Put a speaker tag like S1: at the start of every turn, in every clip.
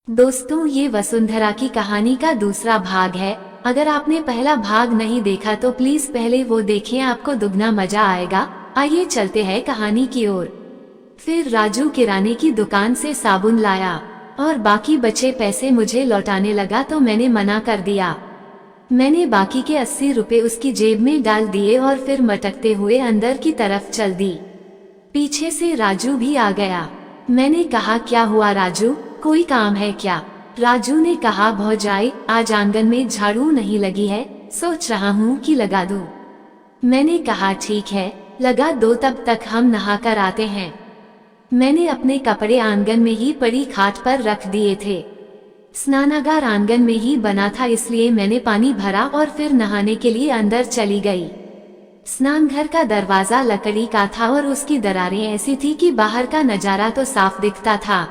S1: दोस्तों, ये वसुंधरा की कहानी का दूसरा भाग है। अगर आपने पहला भाग नहीं देखा तो प्लीज पहले वो देखें, आपको दुगना मजा आएगा। आइए चलते हैं कहानी की ओर। फिर राजू किराने की दुकान से साबुन लाया और बाकी बचे पैसे मुझे लौटाने लगा तो मैंने मना कर दिया। मैंने बाकी के 80 रुपए उसकी जेब में डाल दिए और फिर मटकते हुए अंदर की तरफ चल दी। पीछे से राजू भी आ गया। मैंने कहा, क्या हुआ राजू, कोई काम है क्या? राजू ने कहा, भौजाई आज आंगन में झाड़ू नहीं लगी है, सोच रहा हूँ कि लगा दूं। मैंने कहा ठीक है, लगा दो, तब तक हम नहा कर आते हैं। मैंने अपने कपड़े आंगन में ही पड़ी खाट पर रख दिए थे। स्नानागार आंगन में ही बना था, इसलिए मैंने पानी भरा और फिर नहाने के लिए अंदर चली गई। स्नानघर का दरवाजा लकड़ी का था और उसकी दरारें ऐसी थी कि बाहर का नजारा तो साफ दिखता था,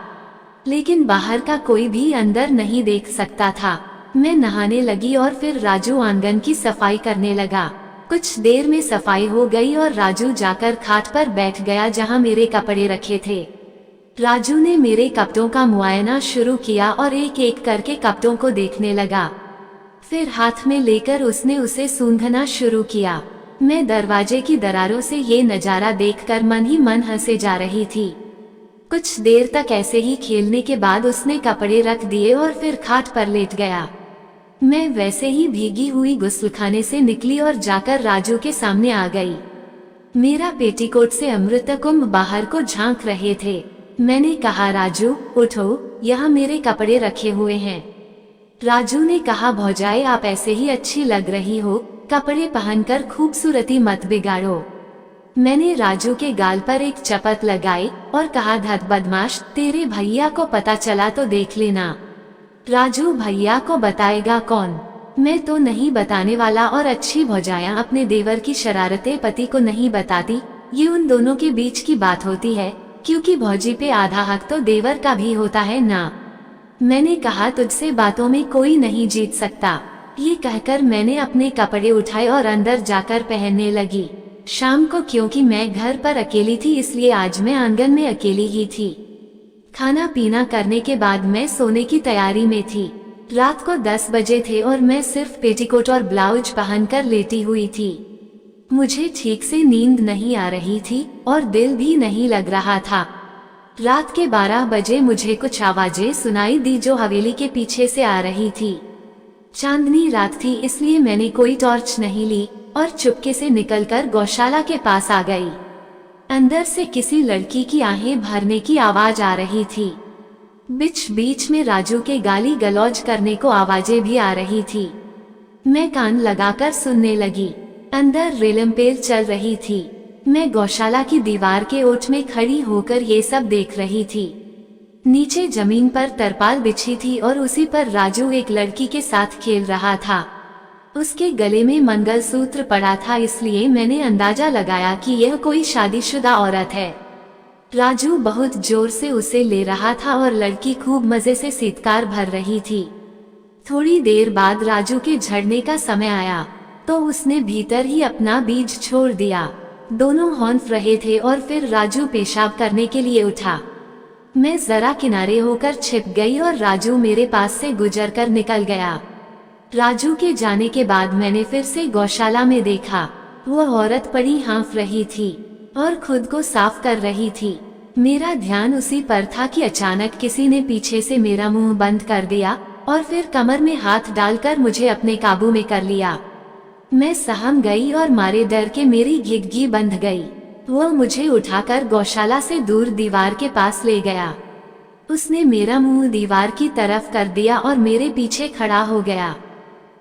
S1: लेकिन बाहर का कोई भी अंदर नहीं देख सकता था। मैं नहाने लगी और फिर राजू आंगन की सफाई करने लगा। कुछ देर में सफाई हो गई और राजू जाकर खाट पर बैठ गया जहां मेरे कपड़े रखे थे। राजू ने मेरे कपड़ों का मुआयना शुरू किया और एक एक करके कपड़ों को देखने लगा। फिर हाथ में लेकर उसने उसे सूंघना शुरू किया। मैं दरवाजे की दरारों से ये नजारा देखकर मन ही मन हंसे जा रही थी। कुछ देर तक ऐसे ही खेलने के बाद उसने कपड़े रख दिए और फिर खाट पर लेट गया। मैं वैसे ही भीगी हुई गुस्लखाने से निकली और जाकर राजू के सामने आ गई। मेरा पेटीकोट से अमृत कुंभ बाहर को झांक रहे थे। मैंने कहा, राजू उठो, यहाँ मेरे कपड़े रखे हुए हैं। राजू ने कहा, भौजाई आप ऐसे ही अच्छी लग रही हो, कपड़े पहनकर खूबसूरती मत बिगाड़ो। मैंने राजू के गाल पर एक चपत लगाई और कहा, धत बदमाश, तेरे भैया को पता चला तो देख लेना। राजू, भैया को बताएगा कौन? मैं तो नहीं बताने वाला, और अच्छी भौजाइयां अपने देवर की शरारतें पति को नहीं बताती। ये उन दोनों के बीच की बात होती है, क्योंकि भौजी पे आधा हक तो देवर का भी होता है ना। मैंने कहा, तुझसे बातों में कोई नहीं जीत सकता। ये कहकर मैंने अपने कपड़े उठाए और अंदर जाकर पहनने लगी। शाम को क्योंकि मैं घर पर अकेली थी, इसलिए आज मैं आंगन में अकेली ही थी। खाना पीना करने के बाद मैं सोने की तैयारी में थी। रात को 10 बजे थे और मैं सिर्फ पेटीकोट और ब्लाउज पहनकर लेटी हुई थी। मुझे ठीक से नींद नहीं आ रही थी और दिल भी नहीं लग रहा था। रात के 12 बजे मुझे कुछ आवाजें सुनाई दी जो हवेली के पीछे से आ रही थी। चांदनी रात थी, इसलिए मैंने कोई टॉर्च नहीं ली और चुपके से निकलकर गौशाला के पास आ गई। अंदर से किसी लड़की की आहें भरने की आवाज आ रही थी। बीच बीच में राजू के गाली गलौज करने को आवाजें भी आ रही थी। मैं कान लगाकर सुनने लगी। अंदर रेलमपेल चल रही थी। मैं गौशाला की दीवार के ओट में खड़ी होकर ये सब देख रही थी। नीचे जमीन पर तरपाल बिछी थी और उसी पर राजू एक लड़की के साथ खेल रहा था। उसके गले में मंगलसूत्र पड़ा था, इसलिए मैंने अंदाजा लगाया कि यह कोई शादीशुदा औरत है। राजू बहुत जोर से उसे ले रहा था और लड़की खूब मजे से सीतकार भर रही थी। थोड़ी देर बाद राजू के झड़ने का समय आया तो उसने भीतर ही अपना बीज छोड़ दिया। दोनों हौंफ रहे थे और फिर राजू पेशाब करने के लिए उठा। मैं जरा किनारे होकर छिप गई और राजू मेरे पास से गुजरकर निकल गया। राजू के जाने के बाद मैंने फिर से गौशाला में देखा। वह औरत पड़ी हाँफ रही थी और खुद को साफ कर रही थी। मेरा ध्यान उसी पर था कि अचानक किसी ने पीछे से मेरा मुंह बंद कर दिया और फिर कमर में हाथ डालकर मुझे अपने काबू में कर लिया। मैं सहम गई और मारे डर के मेरी घिघी बंध गई। वह मुझे उठाकर गौशाला से दूर दीवार के पास ले गया। उसने मेरा मुंह दीवार की तरफ कर दिया और मेरे पीछे खड़ा हो गया।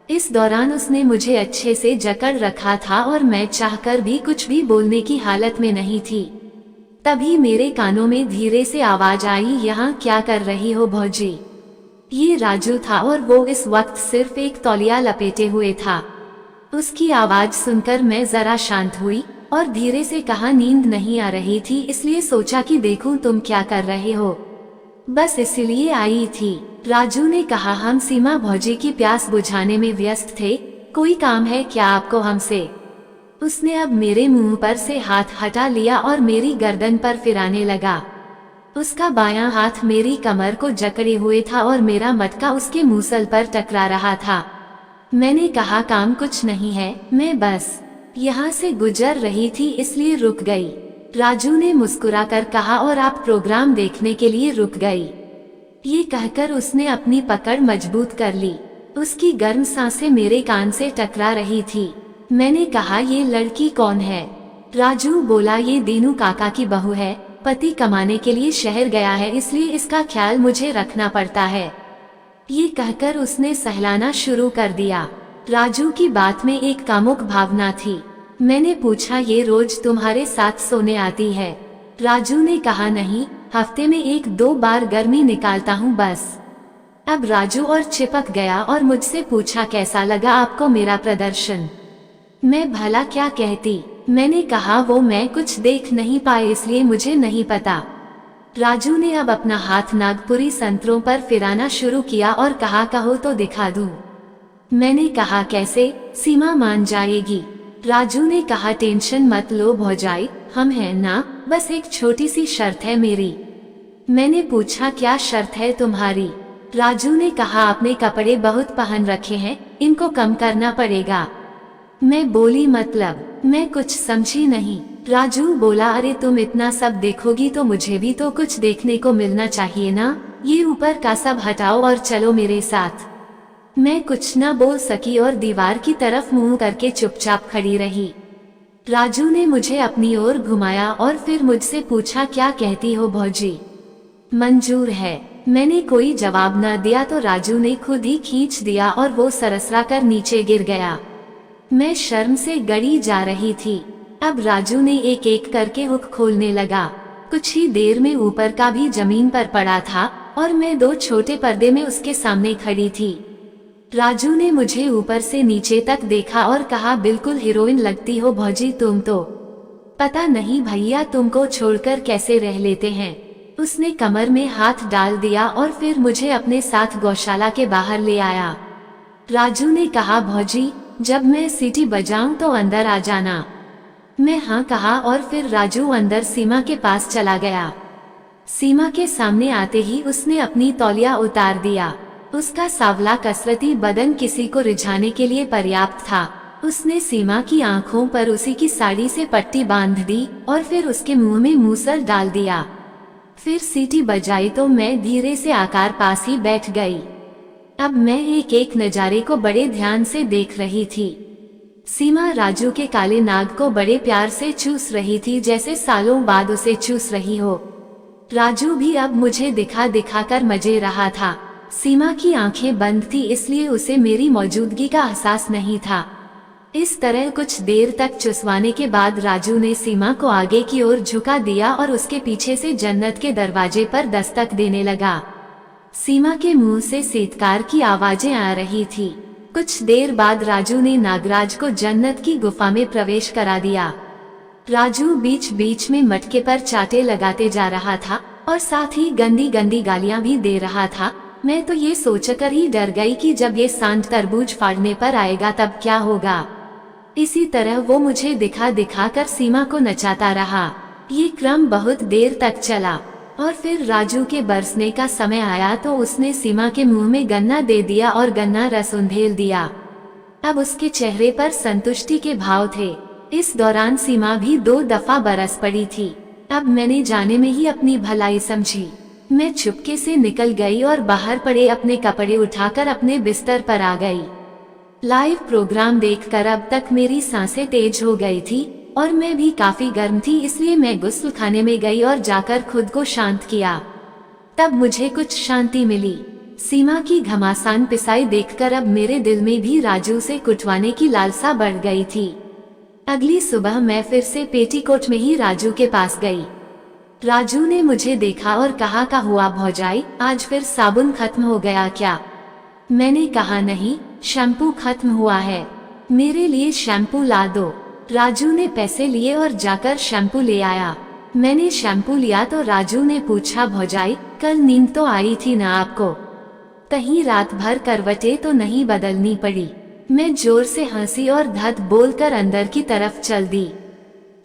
S1: इस दौरान उसने मुझे अच्छे से जकड़ रखा था और मैं चाहकर भी कुछ भी बोलने की हालत में नहीं थी। तभी मेरे कानों में धीरे से आवाज आई, यहाँ क्या कर रही हो भौजी? ये राजू था और वो इस वक्त सिर्फ एक तौलिया लपेटे हुए था। उसकी आवाज सुनकर मैं जरा शांत हुई और धीरे से कहा, नींद नहीं आ रही थी, इसलिए सोचा कि देखूं तुम क्या कर रहे हो। बस इसलिए आई थी। राजू ने कहा, हम सीमा भौजी की प्यास बुझाने में व्यस्त थे, कोई काम है क्या आपको हमसे? उसने अब मेरे मुंह पर से हाथ हटा लिया और मेरी गर्दन पर फिराने लगा। उसका बायां हाथ मेरी कमर को जकड़े हुए था और मेरा मटका उसके मूसल पर टकरा रहा था। मैंने कहा काम कुछ नहीं है, मैं बस यहाँ से गुजर रही थी इसलिए रुक गई। राजू ने मुस्कुराकर कहा और आप प्रोग्राम देखने के लिए रुक गई। ये कहकर उसने अपनी पकड़ मजबूत कर ली। उसकी गर्म सांसें मेरे कान से टकरा रही थी। मैंने कहा ये लड़की कौन है? राजू बोला ये दीनू काका की बहू है, पति कमाने के लिए शहर गया है इसलिए इसका ख्याल मुझे रखना पड़ता है। ये कहकर उसने सहलाना शुरू कर दिया। राजू की बात में एक कामुक भावना थी। मैंने पूछा ये रोज तुम्हारे साथ सोने आती है? राजू ने कहा नहीं, हफ्ते में 1-2 बार गर्मी निकालता हूँ बस। अब राजू और चिपक गया और मुझसे पूछा कैसा लगा आपको मेरा प्रदर्शन? मैं भला क्या कहती? मैंने कहा वो मैं कुछ देख नहीं पाए इसलिए मुझे नहीं पता। राजू ने अब अपना हाथ नागपुरी संतरों पर फिराना शुरू किया और कहा कहो तो दिखा दूं। मैंने कहा कैसे? सीमा मान जाएगी। राजू ने कहा टेंशन मत लो भौजाई, हम हैं ना, बस एक छोटी सी शर्त है मेरी। मैंने पूछा क्या शर्त है तुम्हारी? राजू ने कहा आपने कपड़े बहुत पहन रखे हैं, इनको कम करना पड़ेगा। मैं बोली मतलब? मैं कुछ समझी नहीं। राजू बोला अरे तुम इतना सब देखोगी तो मुझे भी तो कुछ देखने को मिलना चाहिए ना, ये ऊपर का सब हटाओ और चलो मेरे साथ। मैं कुछ न बोल सकी और दीवार की तरफ मुंह करके चुपचाप खड़ी रही। राजू ने मुझे अपनी ओर घुमाया और फिर मुझसे पूछा क्या कहती हो भौजी? मंजूर है। मैंने कोई जवाब न दिया तो राजू ने खुद ही खींच दिया और वो सरसरा कर नीचे गिर गया। मैं शर्म से गड़ी जा रही थी। अब राजू ने एक एक करके हुक खोलने लगा। कुछ ही देर में ऊपर का भी जमीन पर पड़ा था और मैं 2 छोटे पर्दे में उसके सामने खड़ी थी। राजू ने मुझे ऊपर से नीचे तक देखा और कहा बिल्कुल हीरोइन लगती हो भौजी तुम तो। पता नहीं भैया तुमको छोड़कर कैसे रह लेते हैं। उसने कमर में हाथ डाल दिया और फिर मुझे अपने साथ गौशाला के बाहर ले आया। राजू ने कहा भौजी जब मैं सीटी बजाऊं तो अंदर आ जाना। मैं हाँ कहा और फिर राजू अंदर सीमा के पास चला गया। सीमा के सामने आते ही उसने अपनी तौलिया उतार दिया। उसका सांवला कसरती बदन किसी को रिझाने के लिए पर्याप्त था। उसने सीमा की आंखों पर उसी की साड़ी से पट्टी बांध दी और फिर उसके मुंह में मूसल डाल दिया। फिर सीटी बजाई तो मैं धीरे से आकार पास ही बैठ गई। अब मैं एक एक नजारे को बड़े ध्यान से देख रही थी। सीमा राजू के काले नाग को बड़े प्यार से चूस रही थी जैसे सालों बाद उसे चूस रही हो। राजू भी अब मुझे दिखा दिखा कर मजे रहा था। सीमा की आंखें बंद थी इसलिए उसे मेरी मौजूदगी का एहसास नहीं था। इस तरह कुछ देर तक चुसवाने के बाद राजू ने सीमा को आगे की ओर झुका दिया और उसके पीछे से जन्नत के दरवाजे पर दस्तक देने लगा। सीमा के मुंह से सीतकार की आवाजें आ रही थी। कुछ देर बाद राजू ने नागराज को जन्नत की गुफा में प्रवेश करा दिया। राजू बीच बीच में मटके पर चाटे लगाते जा रहा था और साथ ही गंदी गंदी गालियां भी दे रहा था। मैं तो ये सोचकर ही डर गई कि जब ये सांड तरबूज फाड़ने पर आएगा तब क्या होगा। इसी तरह वो मुझे दिखा दिखा कर सीमा को नचाता रहा। ये क्रम बहुत देर तक चला और फिर राजू के बरसने का समय आया तो उसने सीमा के मुंह में गन्ना दे दिया और गन्ना रस उंधेल दिया। अब उसके चेहरे पर संतुष्टि के भाव थे। इस दौरान सीमा भी 2 दफा बरस पड़ी थी। अब मैंने जाने में ही अपनी भलाई समझी। मैं चुपके से निकल गई और बाहर पड़े अपने कपड़े उठाकर अपने बिस्तर पर आ गई। लाइव प्रोग्राम देखकर अब तक मेरी सांसें तेज हो गई थी और मैं भी काफी गर्म थी, इसलिए मैं गुस्ल खाने में गई और जाकर खुद को शांत किया। तब मुझे कुछ शांति मिली। सीमा की घमासान पिसाई देखकर अब मेरे दिल में भी राजू से कुटवाने की लालसा बढ़ गई थी। अगली सुबह मैं फिर से पेटीकोट में ही राजू के पास गई। राजू ने मुझे देखा और कहा क्या हुआ भौजाई, आज फिर साबुन खत्म हो गया क्या? मैंने कहा नहीं, शैम्पू खत्म हुआ है, मेरे लिए शैम्पू ला दो। राजू ने पैसे लिए और जाकर शैम्पू ले आया। मैंने शैम्पू लिया तो राजू ने पूछा भौजाई कल नींद तो आई थी ना आपको, कहीं रात भर करवटें तो नहीं बदलनी पड़ी? मैं जोर से हंसी और धत बोलकर अंदर की तरफ चल दी।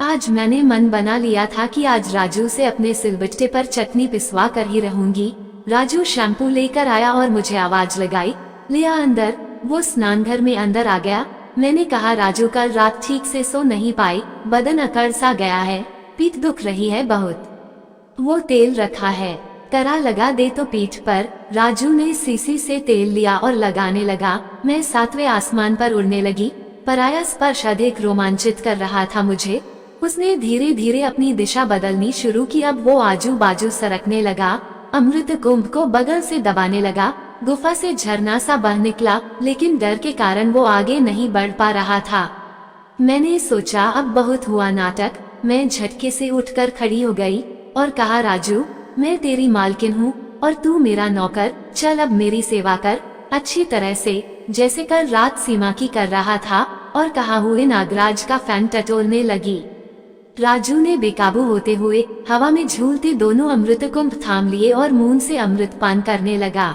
S1: आज मैंने मन बना लिया था कि आज राजू से अपने सिलबट्टे पर चटनी पिसवा कर ही रहूंगी। राजू शैम्पू लेकर आया और मुझे आवाज लगाई, लिया अंदर। वो स्नानघर में अंदर आ गया। मैंने कहा, राजू कल रात ठीक से सो नहीं पाई, बदन अकड़ सा गया है, पीठ दुख रही है बहुत। वो तेल रखा है, करा लगा दे तो पीठ पर। राजू ने सीसी से तेल लिया और लगाने लगा। मैं 7वें आसमान पर उड़ने लगी। पराया स्पर्श अधिक रोमांचित कर रहा था मुझे। उसने धीरे धीरे अपनी दिशा बदलनी शुरू की। अब वो आजू बाजू सरकने लगा, अमृत कुंभ को बगल से दबाने लगा। गुफा से झरना सा बह निकला, लेकिन डर के कारण वो आगे नहीं बढ़ पा रहा था। मैंने सोचा अब बहुत हुआ नाटक। मैं झटके से उठकर खड़ी हो गई और कहा, राजू मैं तेरी मालकिन हूँ और तू मेरा नौकर। चल अब मेरी सेवा कर अच्छी तरह से, जैसे कल रात सीमा की कर रहा था। और कहा हुए नागराज का फैन टटोलने लगी। राजू ने बेकाबू होते हुए हवा में झूलते दोनों अमृत कुंभ थाम लिए और मुंह से अमृत पान करने लगा।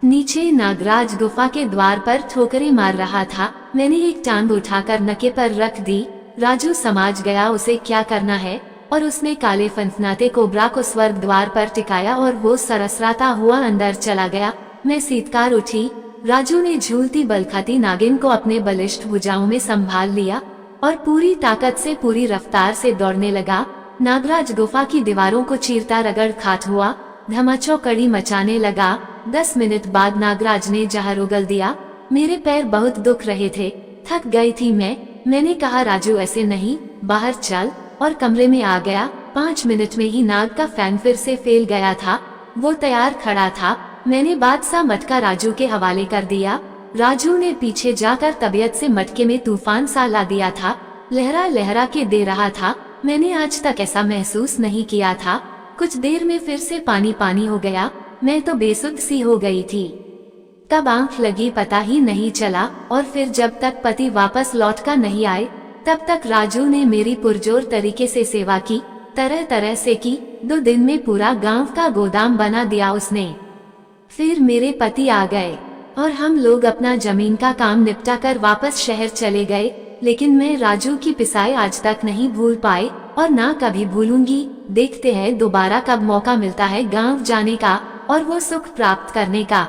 S1: नीचे नागराज गुफा के द्वार पर ठोकरें मार रहा था। मैंने एक टांग उठाकर नके पर रख दी। राजू समझ गया उसे क्या करना है और उसने काले फनफनाते कोबरा को स्वर्ग द्वार पर टिकाया और वो सरसराता हुआ अंदर चला गया। मैं सीतकार उठी। राजू ने झूलती बलखाती नागिन को अपने बलिष्ठ भुजाओं में संभाल लिया और पूरी ताकत से पूरी रफ्तार से दौड़ने लगा। नागराज गुफा की दीवारों को चीरता रगड़ खात हुआ धमाचौकड़ी मचाने लगा। 10 मिनट बाद नागराज ने जहर उगल दिया। मेरे पैर बहुत दुख रहे थे, थक गई थी मैंने कहा, राजू ऐसे नहीं, बाहर चल, और कमरे में आ गया। 5 मिनट में ही नाग का फैन फिर से फैल गया था। वो तैयार खड़ा था। मैंने बादशाह मटका राजू के हवाले कर दिया। राजू ने पीछे जाकर तबीयत से मटके में तूफान सा ला दिया था। लहरा लहरा के दे रहा था। मैंने आज तक ऐसा महसूस नहीं किया था। कुछ देर में फिर से पानी पानी हो गया। मैं तो बेसुध सी हो गई थी। कब आंख लगी पता ही नहीं चला। और फिर जब तक पति वापस लौट कर नहीं आए तब तक राजू ने मेरी पुरजोर तरीके से सेवा की, तरह तरह से की। 2 दिन में पूरा गांव का गोदाम बना दिया उसने। फिर मेरे पति आ गए और हम लोग अपना जमीन का काम निपटा कर वापस शहर चले गए। लेकिन मैं राजू की पिसाई आज तक नहीं भूल पाई और ना कभी भूलूंगी। देखते हैं दोबारा कब मौका मिलता है गांव जाने का और वो सुख प्राप्त करने का।